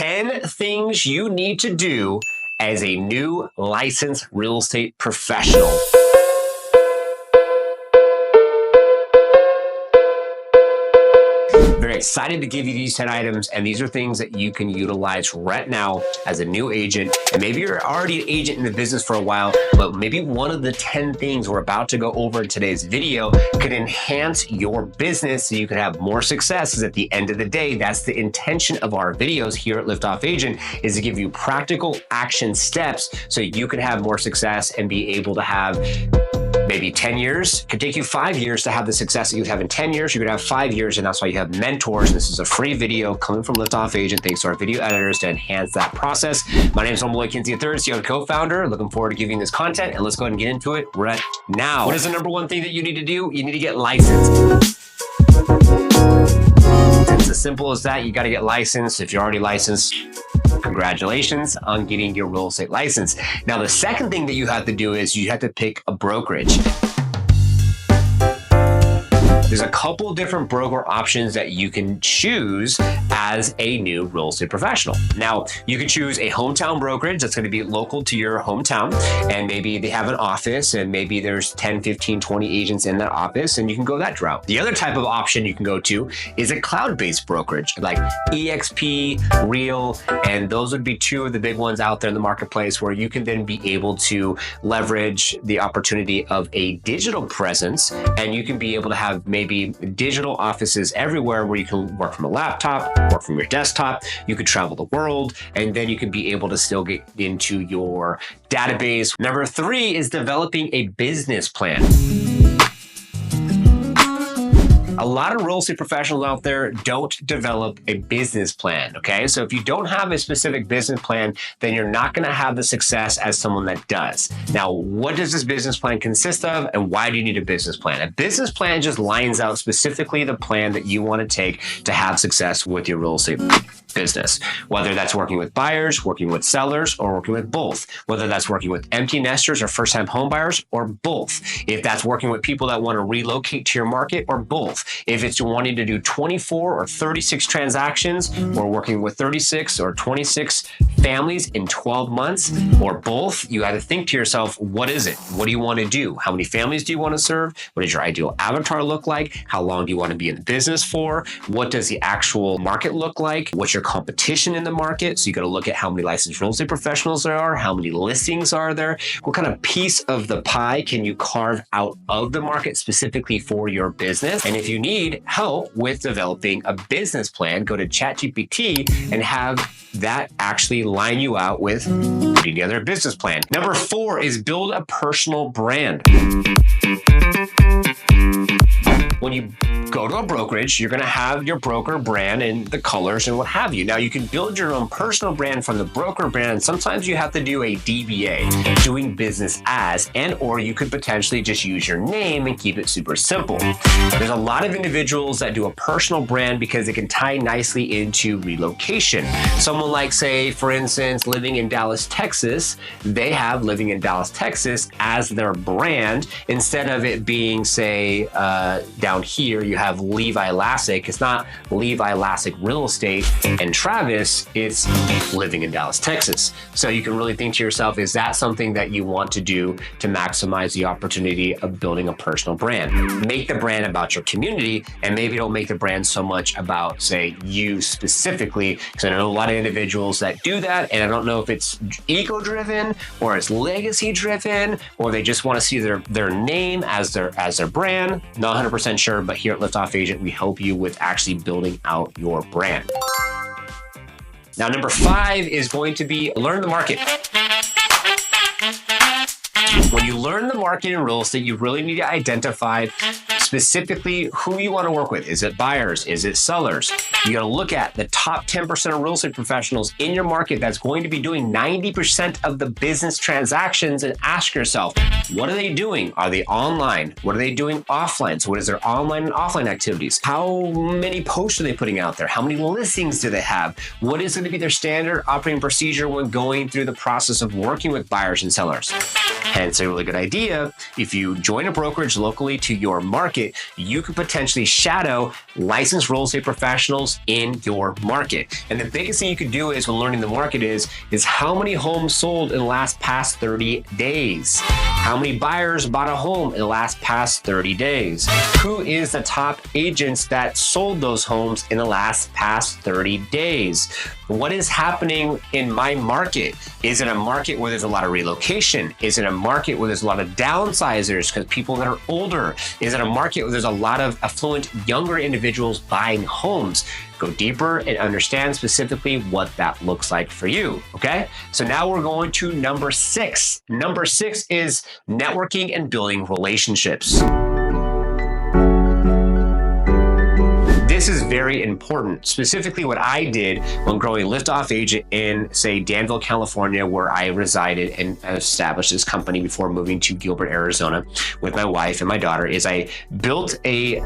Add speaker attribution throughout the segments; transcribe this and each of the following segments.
Speaker 1: 10 things you need to do as a new licensed real estate professional. Very excited to give you these 10 items, and these are things that you can utilize right now as a new agent. And maybe you're already an agent in the business for a while, but maybe one of the 10 things we're about to go over in today's video could enhance your business so you can have more success. Because at the end of the day, that's the intention of our videos here at Liftoff Agent, is to give you practical action steps so you can have more success and be able to have maybe 10 years. It could take you 5 years to have the success that you have in 10 years. You're gonna have 5 years, and that's why you have mentors. This is a free video coming from Liftoff Agent, thanks to our video editors to enhance that process. My name is Homeboy Kinsey III, CEO and co-founder. Looking forward to giving this content, and let's go ahead and get into it right now. What is the number one thing that you need to do? You need to get licensed. It's as simple as that. You gotta get licensed. If you're already licensed, congratulations on getting your real estate license. Now, the second thing that you have to do is you have to pick a brokerage. There's a couple different broker options that you can choose as a new real estate professional. Now, you can choose a hometown brokerage that's going to be local to your hometown, and maybe they have an office, and maybe there's 10, 15, 20 agents in that office, and you can go that route. The other type of option you can go to is a cloud-based brokerage like EXP, Real, and those would be two of the big ones out there in the marketplace where you can then be able to leverage the opportunity of a digital presence, and you can be able to have maybe digital offices everywhere where you can work from a laptop, work from your desktop, you could travel the world, and then you can be able to still get into your database. Number 3 is developing a business plan. A lot of real estate professionals out there don't develop a business plan, okay? So if you don't have a specific business plan, then you're not gonna have the success as someone that does. Now, what does this business plan consist of, and why do you need a business plan? A business plan just lines out specifically the plan that you wanna take to have success with your real estate business, whether that's working with buyers, working with sellers, or working with both, whether that's working with empty nesters or first-time home buyers, or both. If that's working with people that want to relocate to your market, or both. If it's wanting to do 24 or 36 transactions, or working with 36 or 26 families in 12 months, or both, you got to think to yourself, what is it? What do you want to do? How many families do you want to serve? What does your ideal avatar look like? How long do you want to be in the business for? What does the actual market look like? What's your competition in the market? So you got to look at how many licensed real estate professionals there are, how many listings are there, what kind of piece of the pie can you carve out of the market specifically for your business. And if you need help with developing a business plan, go to ChatGPT and have that actually line you out with putting together a business plan. Number 4 is build a personal brand. When you go to a brokerage, you're going to have your broker brand and the colors and what have you. Now, you can build your own personal brand from the broker brand. Sometimes you have to do a DBA, doing business as, and or you could potentially just use your name and keep it super simple. There's a lot of individuals that do a personal brand because it can tie nicely into relocation. Someone like, say, for instance, living in Dallas, Texas, they have living in Dallas, Texas as their brand instead of it being, say, down here, you have Levi Lassick. It's not Levi Lassick Real Estate and Travis, it's living in Dallas, Texas. So you can really think to yourself, is that something that you want to do to maximize the opportunity of building a personal brand? Make the brand about your community, and maybe don't make the brand so much about, say, you specifically, because I know a lot of individuals that do that, and I don't know if it's ego-driven or it's legacy-driven, or they just want to see their name as their brand. Not 100% sure, but here at Liftoff Agent, we help you with actually building out your brand. Now, number 5 is going to be learn the market. When you learn the market in real estate, you really need to identify specifically who you want to work with. Is it buyers? Is it sellers? You got to look at the top 10% of real estate professionals in your market that's going to be doing 90% of the business transactions, and ask yourself, what are they doing? Are they online? What are they doing offline? So what is their online and offline activities? How many posts are they putting out there? How many listings do they have? What is going to be their standard operating procedure when going through the process of working with buyers and sellers? Hence, a really good idea, if you join a brokerage locally to your market, market, you could potentially shadow licensed real estate professionals in your market. And the biggest thing you could do is when learning the market is how many homes sold in the past 30 days? How many buyers bought a home in the past 30 days? Who is the top agents that sold those homes in the past 30 days? What is happening in my market? Is it a market where there's a lot of relocation? Is it a market where there's a lot of downsizers because people that are older? Is it a market where there's a lot of affluent younger individuals buying homes? Go deeper and understand specifically what that looks like for you, okay? So now we're going to number 6. Number 6 is networking and building relationships. This is very important. Specifically, what I did when growing Liftoff agent in, say, Danville, California, where I resided and established this company before moving to Gilbert, Arizona with my wife and my daughter, is I built a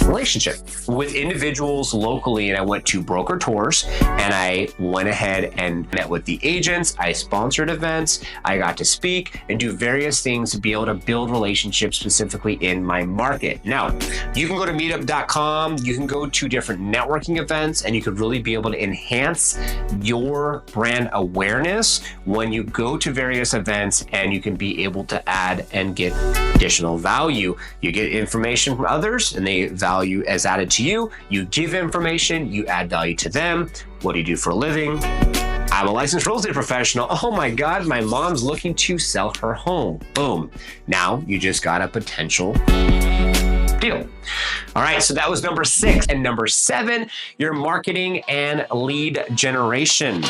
Speaker 1: relationship with individuals locally, and I went to broker tours and I went ahead and met with the agents. I sponsored events. I got to speak and do various things to be able to build relationships specifically in my market. Now, you can go to meetup.com. You can go to different networking events, and you could really be able to enhance your brand awareness when you go to various events, and you can be able to add and get additional value. You get information from others and the value is added to you. You give information, you add value to them. What do you do for a living? I'm a licensed real estate professional. Oh my God, my mom's looking to sell her home. Boom. Now you just got a potential deal. All right, so that was number 6. And number 7, your marketing and lead generation.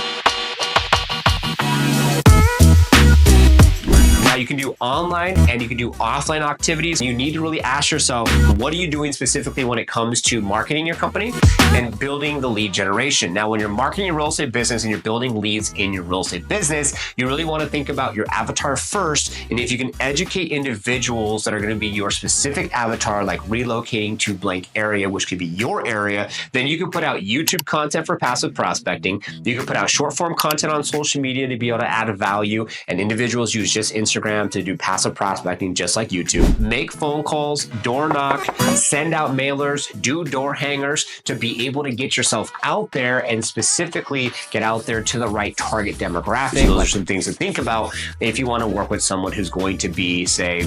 Speaker 1: Now you can do online and you can do offline activities. You need to really ask yourself, what are you doing specifically when it comes to marketing your company and building the lead generation? Now, when you're marketing your real estate business and you're building leads in your real estate business, you really want to think about your avatar first. And if you can educate individuals that are going to be your specific avatar, like relocating to blank area, which could be your area, then you can put out YouTube content for passive prospecting. You can put out short form content on social media to be able to add value, and individuals use just Instagram to do passive prospecting, just like YouTube. Make phone calls, door knock, send out mailers, do door hangers to be able to get yourself out there and specifically get out there to the right target demographic. Those are some things to think about if you want to work with someone who's going to be, say,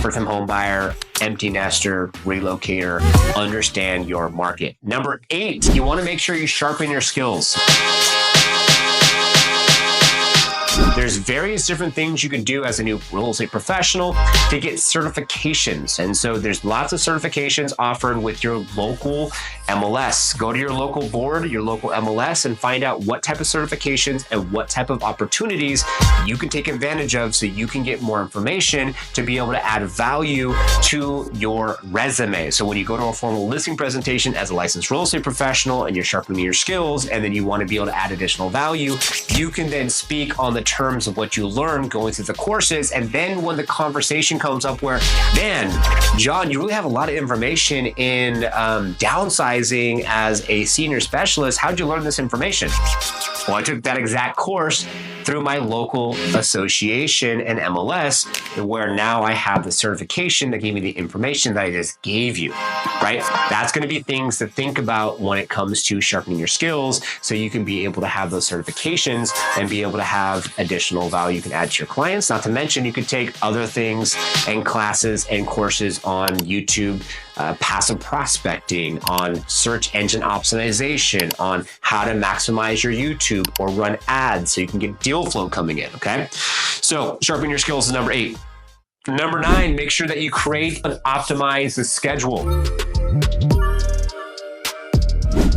Speaker 1: first-time home buyer, empty nester, relocator. Understand your market. Number 8, you want to make sure you sharpen your skills. There's various different things you can do as a new real estate professional to get certifications. And so there's lots of certifications offered with your local MLS. Go to your local board, your local MLS, and find out what type of certifications and what type of opportunities you can take advantage of so you can get more information to be able to add value to your resume. So when you go to a formal listing presentation as a licensed real estate professional and you're sharpening your skills and then you want to be able to add additional value, you can then speak on the terms of what you learn going through the courses. And then when the conversation comes up where, man, John, you really have a lot of information in downsizing as a senior specialist. How'd you learn this information? Well, I took that exact course through my local association and MLS, where now I have the certification that gave me the information that I just gave you, right? That's going to be things to think about when it comes to sharpening your skills, so you can be able to have those certifications and be able to have additional value you can add to your clients. Not to mention, you could take other things and classes and courses on YouTube, passive prospecting, on search engine optimization, on how to maximize your YouTube or run ads so you can get deal flow coming in, okay? So sharpen your skills is number 8. Number 9, make sure that you create and optimize the schedule.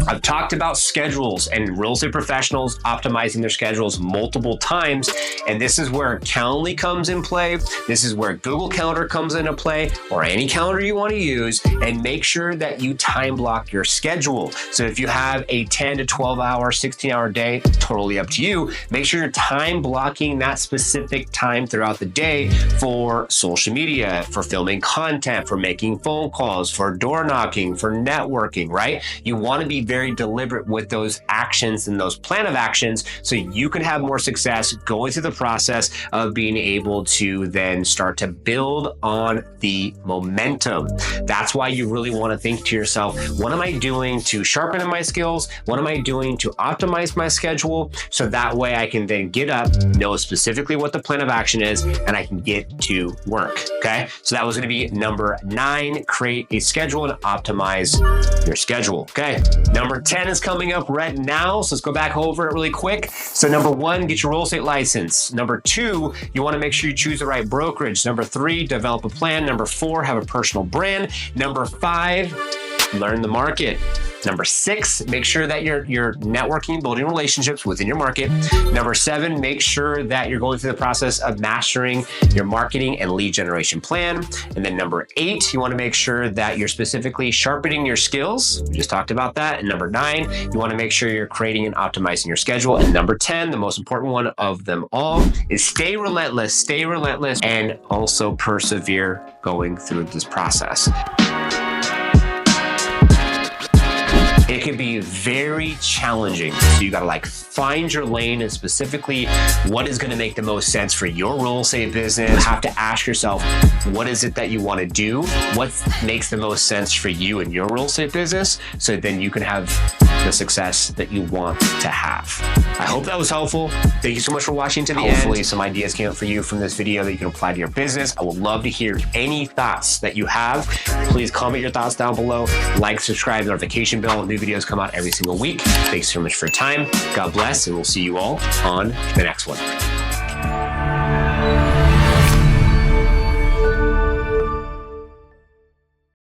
Speaker 1: I've talked about schedules and real estate professionals optimizing their schedules multiple times. And this is where Calendly comes in play. This is where Google Calendar comes into play, or any calendar you want to use, and make sure that you time block your schedule. So if you have a 10 to 12 hour, 16 hour day, totally up to you, make sure you're time blocking that specific time throughout the day for social media, for filming content, for making phone calls, for door knocking, for networking, right? You want to be very very deliberate with those actions and those plan of actions so you can have more success going through the process of being able to then start to build on the momentum. That's why you really want to think to yourself, what am I doing to sharpen my skills? What am I doing to optimize my schedule? So that way I can then get up, know specifically what the plan of action is, and I can get to work. Okay. So that was going to be number 9, create a schedule and optimize your schedule. Okay. Number 10 is coming up right now. So let's go back over it really quick. So number 1, get your real estate license. Number 2, you want to make sure you choose the right brokerage. Number 3, develop a plan. Number 4, have a personal brand. Number 5, learn the market. Number 6, make sure that you're networking, building relationships within your market. Number 7, make sure that you're going through the process of mastering your marketing and lead generation plan. And then number 8, you want to make sure that you're specifically sharpening your skills. We just talked about that. And number 9, you want to make sure you're creating and optimizing your schedule. And number 10, the most important one of them all, is stay relentless, and also persevere going through this process. It can be very challenging. So you gotta find your lane and specifically what is gonna make the most sense for your real estate business. You have to ask yourself, what is it that you wanna do? What makes the most sense for you and your real estate business? So then you can have the success that you want to have. I hope that was helpful. Thank you so much for watching to the end. Hopefully some ideas came up for you from this video that you can apply to your business. I would love to hear any thoughts that you have. Please comment your thoughts down below. Like, subscribe, notification bell. New videos come out every single week. Thanks so much for your time. God bless, and we'll see you all on the next one.